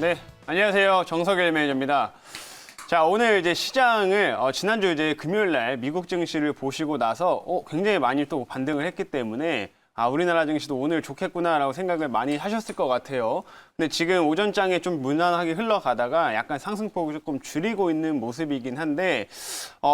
네, 안녕하세요. 정석일 매니저입니다. 자, 오늘 이제 시장을 지난주 이제 금요일 날 미국 증시를 보시고 나서 굉장히 많이 또 반등을 했기 때문에 우리나라 증시도 오늘 좋겠구나라고 생각을 많이 하셨을 것 같아요. 근데 지금 오전장에 좀 무난하게 흘러가다가 약간 상승폭을 조금 줄이고 있는 모습이긴 한데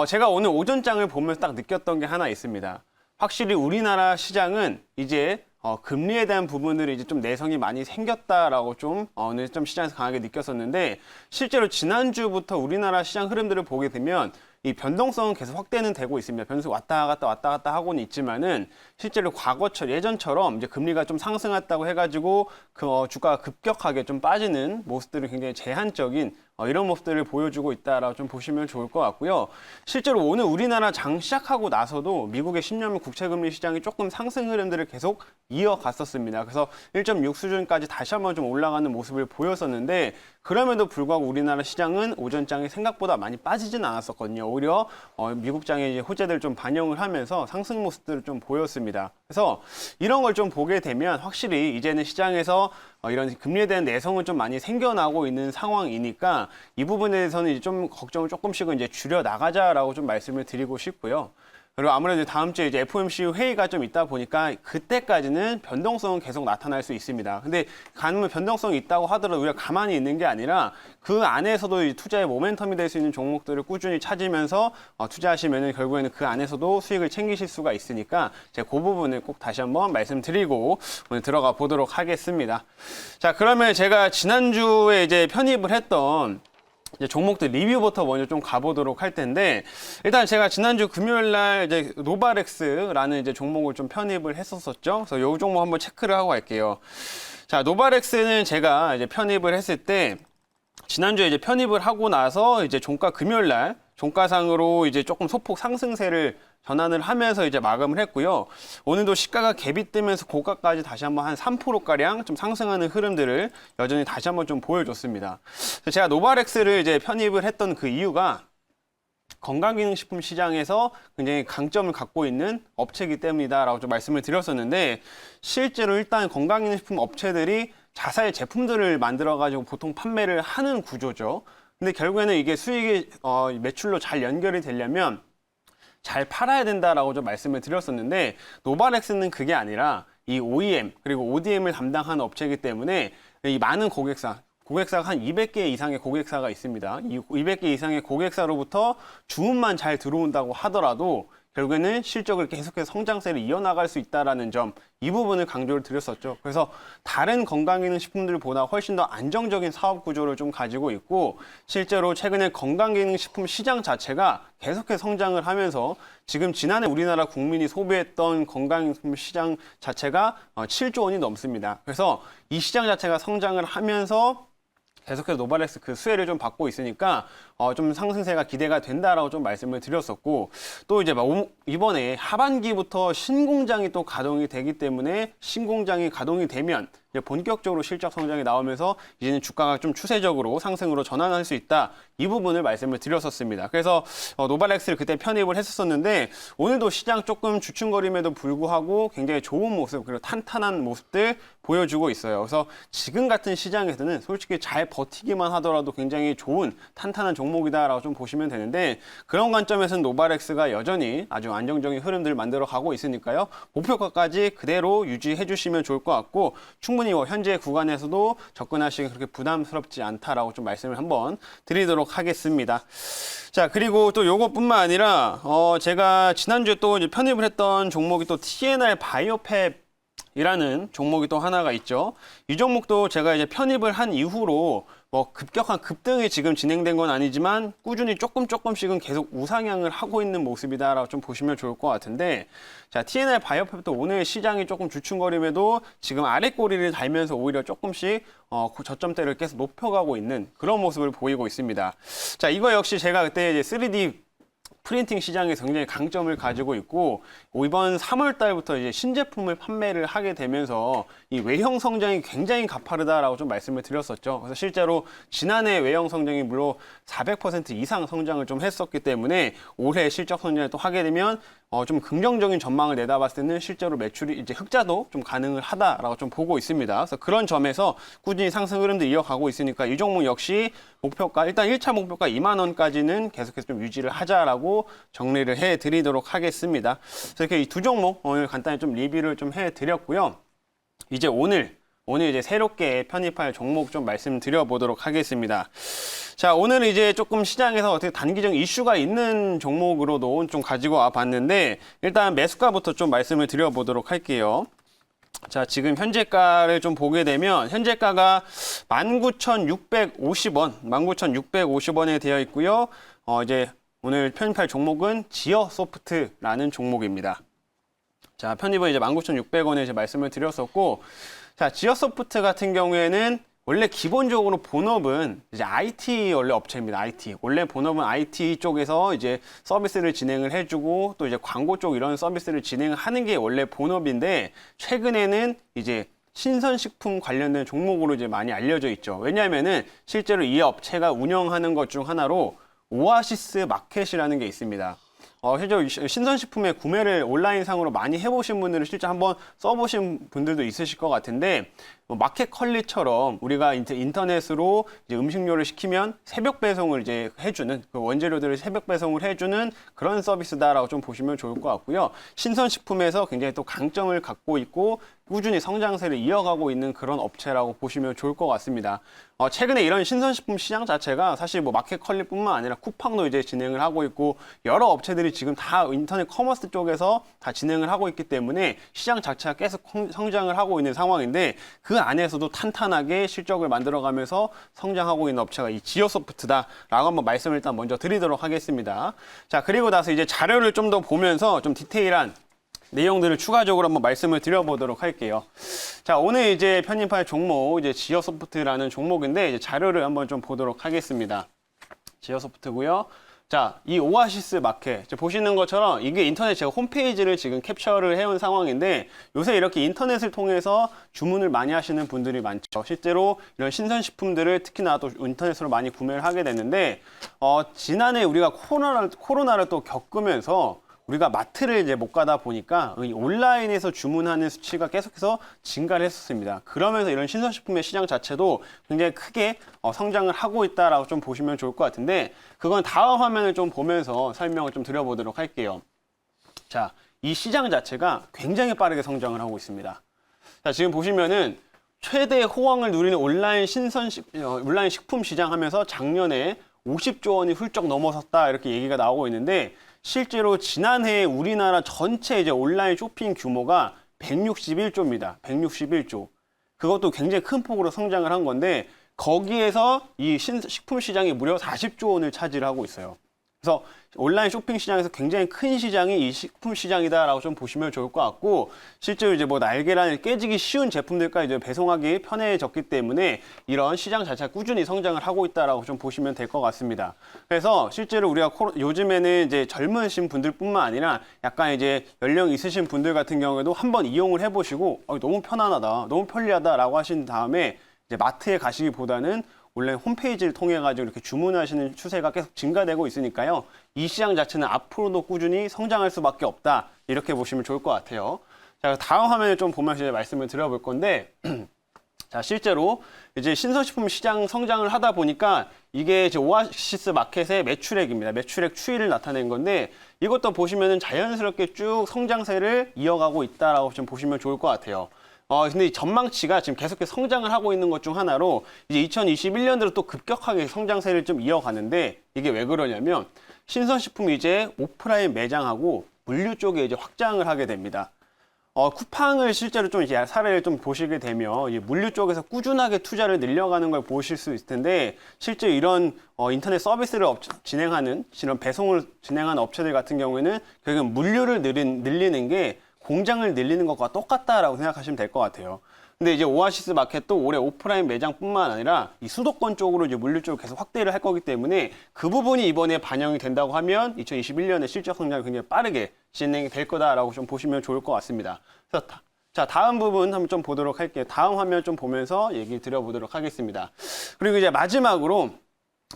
제가 오늘 오전장을 보면서 딱 느꼈던 게 하나 있습니다. 확실히 우리나라 시장은 이제 금리에 대한 부분들이 이제 좀 내성이 많이 생겼다라고 좀 오늘 좀 시장에서 강하게 느꼈었는데 실제로 지난주부터 우리나라 시장 흐름들을 보게 되면 이 변동성은 계속 확대는 되고 있습니다. 변수 왔다 갔다 하고는 있지만은 실제로 과거처럼 예전처럼 이제 금리가 좀 상승했다고 해가지고 그 주가가 급격하게 좀 빠지는 모습들이 굉장히 제한적인 이런 모습들을 보여주고 있다라고 좀 보시면 좋을 것 같고요. 실제로 오늘 우리나라 장 시작하고 나서도 미국의 10년물 국채금리 시장이 조금 상승 흐름들을 계속 이어갔었습니다. 그래서 1.6 수준까지 다시 한번 좀 올라가는 모습을 보였었는데 그럼에도 불구하고 우리나라 시장은 오전장이 생각보다 많이 빠지진 않았었거든요. 오히려 미국장의 이제 호재들을 좀 반영을 하면서 상승 모습들을 좀 보였습니다. 그래서 이런 걸 좀 보게 되면 확실히 이제는 시장에서 이런 금리에 대한 내성은 좀 많이 생겨나고 있는 상황이니까 이 부분에 대해서는 이제 좀 걱정을 조금씩은 이제 줄여 나가자라고 좀 말씀을 드리고 싶고요. 그리고 아무래도 다음 주에 이제 FOMC 회의가 좀 있다 보니까 그때까지는 변동성은 계속 나타날 수 있습니다. 근데 가능한 변동성이 있다고 하더라도 우리가 가만히 있는 게 아니라 그 안에서도 이 투자의 모멘텀이 될 수 있는 종목들을 꾸준히 찾으면서 투자하시면은 결국에는 그 안에서도 수익을 챙기실 수가 있으니까 제가 그 부분을 꼭 다시 한번 말씀드리고 오늘 들어가 보도록 하겠습니다. 자, 그러면 제가 지난주에 이제 편입을 했던 이제 종목들 리뷰부터 먼저 좀 가보도록 할 텐데 일단 제가 지난주 금요일 날 이제 노바렉스라는 이제 종목을 좀 편입을 했었었죠. 그래서 요 종목 한번 체크를 하고 갈게요. 자, 노바렉스는 제가 이제 편입을 했을 때 지난주에 이제 편입을 하고 나서 이제 종가 금요일 날 종가상으로 이제 조금 소폭 상승세를 전환을 하면서 이제 마감을 했고요. 오늘도 시가가 갭이 뜨면서 고가까지 다시 한번 한 3%가량 좀 상승하는 흐름들을 여전히 다시 한번 좀 보여줬습니다. 제가 노바렉스를 이제 편입을 했던 그 이유가 건강기능식품 시장에서 굉장히 강점을 갖고 있는 업체이기 때문이다라고 좀 말씀을 드렸었는데 실제로 일단 건강기능식품 업체들이 자사의 제품들을 만들어가지고 보통 판매를 하는 구조죠. 근데 결국에는 이게 수익이 매출로 잘 연결이 되려면 잘 팔아야 된다라고 좀 말씀을 드렸었는데 노바렉스는 그게 아니라 이 OEM 그리고 ODM을 담당하는 업체이기 때문에 이 많은 고객사가 한 200개 이상의 고객사가 있습니다. 이 200개 이상의 고객사로부터 주문만 잘 들어온다고 하더라도 결국에는 실적을 계속해서 성장세를 이어나갈 수 있다는 점, 이 부분을 강조를 드렸었죠. 그래서 다른 건강기능식품들보다 훨씬 더 안정적인 사업 구조를 좀 가지고 있고 실제로 최근에 건강기능식품 시장 자체가 계속해서 성장을 하면서 지금 지난해 우리나라 국민이 소비했던 건강기능식품 시장 자체가 7조 원이 넘습니다. 그래서 이 시장 자체가 성장을 하면서 계속해서 노바렉스 그 수혜를 좀 받고 있으니까 좀 상승세가 기대가 된다라고 좀 말씀을 드렸었고 또 이제 이번에 하반기부터 신공장이 또 가동이 되기 때문에 신공장이 가동이 되면 이제 본격적으로 실적 성장이 나오면서 이제는 주가가 좀 추세적으로 상승으로 전환할 수 있다. 이 부분을 말씀을 드렸었습니다. 그래서 노바렉스를 그때 편입을 했었는데 오늘도 시장 조금 주춤거림에도 불구하고 굉장히 좋은 모습 그리고 탄탄한 모습들 보여주고 있어요. 그래서 지금 같은 시장에서는 솔직히 잘 버티기만 하더라도 굉장히 좋은 탄탄한 종목이다라고 좀 보시면 되는데 그런 관점에서는 노바렉스가 여전히 아주 안정적인 흐름들을 만들어 가고 있으니까요. 목표가까지 그대로 유지해 주시면 좋을 것 같고 충분히 현재 구간에서도 접근하시기 그렇게 부담스럽지 않다라고 좀 말씀을 한번 드리도록 하겠습니다. 자, 그리고 또 요것뿐만 아니라 제가 지난주에 또 이제 편입을 했던 종목이 또 TNR 바이오팹 이라는 종목이 또 하나가 있죠. 이 종목도 제가 이제 편입을 한 이후로 뭐 급격한 급등이 지금 진행된 건 아니지만 꾸준히 조금씩은 계속 우상향을 하고 있는 모습이다라고 좀 보시면 좋을 것 같은데 자, TNR 바이오팹도 오늘 시장이 조금 주춤거림에도 지금 아래 꼬리를 달면서 오히려 조금씩 저점대를 계속 높여가고 있는 그런 모습을 보이고 있습니다. 자, 이거 역시 제가 그때 이제 3D 프린팅 시장에서 굉장히 강점을 가지고 있고 이번 3월 달부터 이제 신제품을 판매를 하게 되면서 이 외형 성장이 굉장히 가파르다라고 좀 말씀을 드렸었죠. 그래서 실제로 지난해 외형 성장이 물론 400% 이상 성장을 좀 했었기 때문에 올해 실적 성장을 또 하게 되면 좀 긍정적인 전망을 내다봤을 때는 실제로 매출이 이제 흑자도 좀 가능을 하다라고 좀 보고 있습니다. 그래서 그런 점에서 꾸준히 상승 흐름도 이어가고 있으니까 이 종목 역시 목표가 일단 1차 목표가 2만 원까지는 계속해서 좀 유지를 하자라고 정리를 해드리도록 하겠습니다. 그래서 이렇게 이 두 종목 오늘 간단히 좀 리뷰를 좀 해드렸고요. 이제 오늘 이제 새롭게 편입할 종목 좀 말씀드려보도록 하겠습니다. 자, 오늘은 이제 조금 시장에서 어떻게 단기적 이슈가 있는 종목으로도 좀 가지고 와 봤는데, 일단 매수가부터 좀 말씀을 드려보도록 할게요. 자, 지금 현재가를 좀 보게 되면, 현재가가 19,650원, 19,650원에 되어 있고요. 이제 오늘 편입할 종목은 지어소프트라는 종목입니다. 자, 편입은 이제 19,600원에 이제 말씀을 드렸었고, 자, 지어소프트 같은 경우에는 원래 기본적으로 본업은 이제 IT 원래 업체입니다. IT. 원래 본업은 IT 쪽에서 이제 서비스를 진행을 해주고 또 이제 광고 쪽 이런 서비스를 진행하는 게 원래 본업인데 최근에는 이제 신선식품 관련된 종목으로 이제 많이 알려져 있죠. 왜냐하면은 실제로 이 업체가 운영하는 것 중 하나로 오아시스 마켓이라는 게 있습니다. 실제로 신선식품의 구매를 온라인상으로 많이 해보신 분들은 실제 한번 써보신 분들도 있으실 것 같은데, 마켓 컬리처럼 우리가 인터넷으로 이제 음식료를 시키면 새벽 배송을 이제 해주는, 그 원재료들을 새벽 배송을 해주는 그런 서비스다라고 좀 보시면 좋을 것 같고요. 신선식품에서 굉장히 또 강점을 갖고 있고 꾸준히 성장세를 이어가고 있는 그런 업체라고 보시면 좋을 것 같습니다. 최근에 이런 신선식품 시장 자체가 사실 뭐 마켓컬리뿐만 아니라 쿠팡도 이제 진행을 하고 있고 여러 업체들이 지금 다 인터넷 커머스 쪽에서 다 진행을 하고 있기 때문에 시장 자체가 계속 성장을 하고 있는 상황인데, 그 안에서도 탄탄하게 실적을 만들어가면서 성장하고 있는 업체가 이 지오소프트다라고 한번 말씀을 일단 먼저 드리도록 하겠습니다. 자, 그리고 나서 이제 자료를 좀 더 보면서 좀 디테일한 내용들을 추가적으로 한번 말씀을 드려보도록 할게요. 자, 오늘 이제 편입할 종목, 이제 지어소프트라는 종목인데, 이제 자료를 한번 좀 보도록 하겠습니다. 지어소프트고요. 자, 이 오아시스 마켓, 보시는 것처럼 이게 인터넷 제가 홈페이지를 지금 캡처를 해온 상황인데, 요새 이렇게 인터넷을 통해서 주문을 많이 하시는 분들이 많죠. 실제로 이런 신선식품들을 특히나 또 인터넷으로 많이 구매를 하게 되는데, 지난해 우리가 코로나를 또 겪으면서 우리가 마트를 이제 못 가다 보니까 이 온라인에서 주문하는 수치가 계속해서 증가를 했었습니다. 그러면서 이런 신선식품의 시장 자체도 굉장히 크게 성장을 하고 있다라고 좀 보시면 좋을 것 같은데, 그건 다음 화면을 좀 보면서 설명을 좀 드려보도록 할게요. 자, 이 시장 자체가 굉장히 빠르게 성장을 하고 있습니다. 자, 지금 보시면은 최대 호황을 누리는 온라인 식품 시장 하면서 작년에 50조 원이 훌쩍 넘어섰다 이렇게 얘기가 나오고 있는데, 실제로 지난해 우리나라 전체 이제 온라인 쇼핑 규모가 161조입니다. 161조. 그것도 굉장히 큰 폭으로 성장을 한 건데, 거기에서 이 식품 시장이 무려 40조 원을 차지하고 있어요. 그래서 온라인 쇼핑 시장에서 굉장히 큰 시장이 이 식품 시장이다라고 좀 보시면 좋을 것 같고, 실제로 이제 뭐 날계란을 깨지기 쉬운 제품들까지 이제 배송하기 편해졌기 때문에 이런 시장 자체가 꾸준히 성장을 하고 있다라고 좀 보시면 될 것 같습니다. 그래서 실제로 우리가 요즘에는 이제 젊으신 분들뿐만 아니라 약간 이제 연령 있으신 분들 같은 경우에도 한번 이용을 해보시고 너무 편안하다, 너무 편리하다라고 하신 다음에 이제 마트에 가시기보다는 온라인 홈페이지를 통해 가지고 이렇게 주문하시는 추세가 계속 증가되고 있으니까요. 이 시장 자체는 앞으로도 꾸준히 성장할 수밖에 없다. 이렇게 보시면 좋을 것 같아요. 자, 다음 화면을 좀 보면서 이제 말씀을 드려볼 건데, 자, 실제로 이제 신선식품 시장 성장을 하다 보니까 이게 이제 오아시스 마켓의 매출액입니다. 매출액 추이를 나타낸 건데, 이것도 보시면은 자연스럽게 쭉 성장세를 이어가고 있다라고 좀 보시면 좋을 것 같아요. 근데 이 전망치가 지금 계속해서 성장을 하고 있는 것 중 하나로 이제 2021년도로 또 급격하게 성장세를 좀 이어가는데, 이게 왜 그러냐면 신선식품이 이제 오프라인 매장하고 물류 쪽에 이제 확장을 하게 됩니다. 쿠팡을 실제로 좀 이제 사례를 좀 보시게 되면 이 물류 쪽에서 꾸준하게 투자를 늘려가는 걸 보실 수 있을 텐데, 실제 이런 인터넷 서비스를 진행하는 이런 배송을 진행하는 업체들 같은 경우에는 결국 물류를 늘리는 게 공장을 늘리는 것과 똑같다라고 생각하시면 될 것 같아요. 근데 이제 오아시스 마켓도 올해 오프라인 매장뿐만 아니라 이 수도권 쪽으로 이제 물류 쪽을 계속 확대를 할 거기 때문에 그 부분이 이번에 반영이 된다고 하면 2021년에 실적 성장이 굉장히 빠르게 진행이 될 거다라고 좀 보시면 좋을 것 같습니다. 그래서 자, 다음 부분 한번 좀 보도록 할게요. 다음 화면 좀 보면서 얘기 드려보도록 하겠습니다. 그리고 이제 마지막으로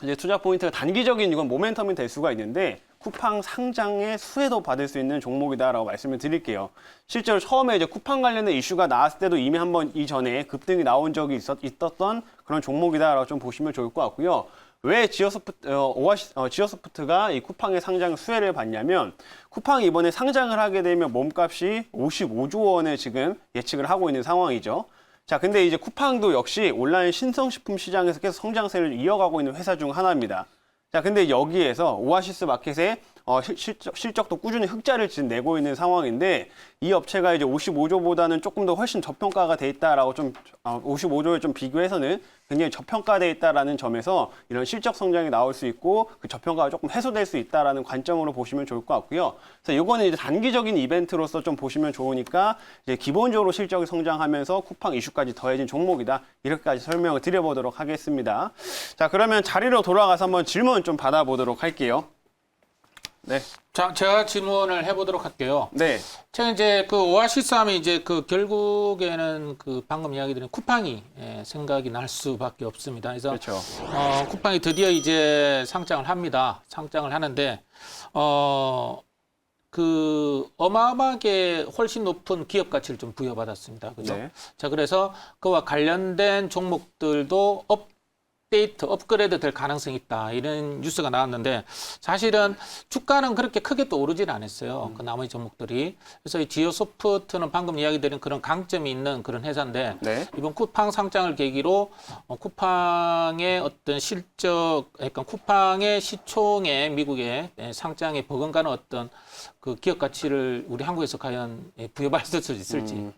이제 투자 포인트가 단기적인 이건 모멘텀이 될 수가 있는데 쿠팡 상장의 수혜도 받을 수 있는 종목이다라고 말씀을 드릴게요. 실제로 처음에 이제 쿠팡 관련된 이슈가 나왔을 때도 이미 한번 이전에 급등이 나온 적이 있었던 그런 종목이다라고 좀 보시면 좋을 것 같고요. 왜 지어소프트가 이 쿠팡의 상장 수혜를 받냐면 쿠팡이 이번에 상장을 하게 되면 몸값이 55조 원을 지금 예측을 하고 있는 상황이죠. 자, 근데 이제 쿠팡도 역시 온라인 신성식품 시장에서 계속 성장세를 이어가고 있는 회사 중 하나입니다. 자, 근데 여기에서 오아시스 마켓에 실적도 꾸준히 흑자를 지금 내고 있는 상황인데 이 업체가 이제 55조보다는 조금 더 훨씬 저평가가 돼 있다라고 55조에 좀 비교해서는 굉장히 저평가돼 있다라는 점에서 이런 실적 성장이 나올 수 있고 그 저평가가 조금 해소될 수 있다라는 관점으로 보시면 좋을 것 같고요. 그래서 이거는 이제 단기적인 이벤트로서 좀 보시면 좋으니까 이제 기본적으로 실적이 성장하면서 쿠팡 이슈까지 더해진 종목이다. 이렇게까지 설명을 드려보도록 하겠습니다. 자, 그러면 자리로 돌아가서 한번 질문 좀 받아보도록 할게요. 네. 자, 제가 질문을 해보도록 할게요. 네. 제가 이제 그 오아시스 하면 이제 그 결국에는 그 방금 이야기 드린 쿠팡이 생각이 날 수밖에 없습니다. 그래서 그렇죠. 쿠팡이 드디어 이제 상장을 합니다. 상장을 하는데 그 어마어마하게 훨씬 높은 기업 가치를 좀 부여받았습니다. 그죠? 네. 자, 그래서 그와 관련된 종목들도 업그레이드 될 가능성이 있다. 이런 뉴스가 나왔는데 사실은 주가는 그렇게 크게 또 오르진 않았어요. 그 나머지 종목들이. 그래서 이 지오소프트는 방금 이야기 드린 그런 강점이 있는 그런 회사인데 네. 이번 쿠팡 상장을 계기로 쿠팡의 어떤 실적, 약간 쿠팡의 시총에 미국의 상장에 버금가는 어떤 그 기업 가치를 우리 한국에서 과연 부여받을 수 있을지.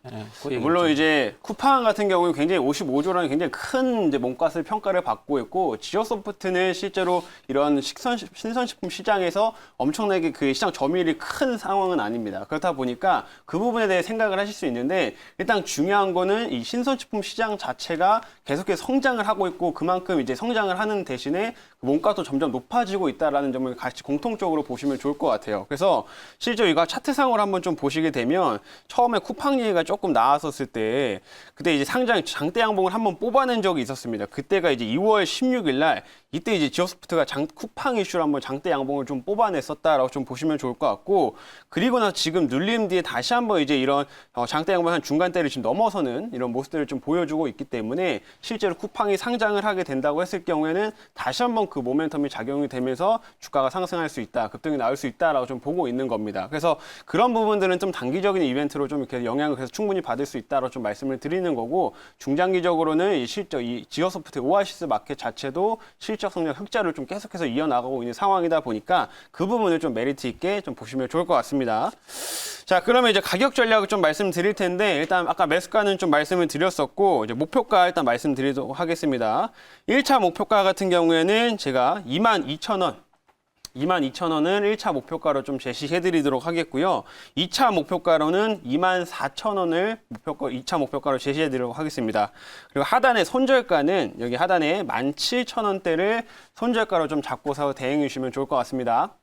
그 물론 이제 쿠팡 같은 경우는 굉장히 55조라는 굉장히 큰 이제 몸값을 평가를 받고 있고 지오소프트는 실제로 이런 신선식품 시장에서 엄청나게 그 시장 점유율이 큰 상황은 아닙니다. 그렇다 보니까 그 부분에 대해 생각을 하실 수 있는데 일단 중요한 거는 이 신선식품 시장 자체가 계속해서 성장을 하고 있고 그만큼 이제 성장을 하는 대신에 몸값도 점점 높아지고 있다라는 점을 같이 공통적으로 보시면 좋을 것 같아요. 그래서 실제로 이거 차트상으로 한번 좀 보시게 되면 처음에 쿠팡 얘기가 조금 나왔었을 때 그때 이제 장대 양봉을 한번 뽑아낸 적이 있었습니다. 그때가 이제 2월 16일 날 이때 이제 지오소프트가 쿠팡 이슈로 한번 장대 양봉을 좀 뽑아냈었다라고 좀 보시면 좋을 것 같고 그리고 나서 지금 눌림 뒤에 다시 한번 이제 이런 장대 양봉 한 중간대를 지금 넘어서는 이런 모습들을 좀 보여주고 있기 때문에 실제로 쿠팡이 상장을 하게 된다고 했을 경우에는 다시 한번 그 모멘텀이 작용이 되면서 주가가 상승할 수 있다, 급등이 나올 수 있다라고 좀 보고 있는 겁니다. 그래서 그런 부분들은 좀 단기적인 이벤트로 좀 이렇게 영향을 그래서 충분히 받을 수 있다라고 좀 말씀을 드리는 거고 중장기적으로는 이 지오소프트 오아시스 마켓 자체도 실적 성장 흑자를 좀 계속해서 이어나가고 있는 상황이다 보니까 그 부분을 좀 메리트 있게 좀 보시면 좋을 것 같습니다. 자, 그러면 이제 가격 전략을 좀 말씀드릴 텐데 일단 아까 매수가는 좀 말씀을 드렸었고 이제 목표가 일단 말씀드리도록 하겠습니다. 1차 목표가 같은 경우에는 제가 22,000원 22,000원을 1차 목표가로 좀 제시해드리도록 하겠고요. 2차 목표가로는 24,000원을 2차 목표가로 제시해드리도록 하겠습니다. 그리고 하단의 손절가는 여기 하단에 17,000원대를 손절가로 좀 잡고서 대응해 주시면 좋을 것 같습니다.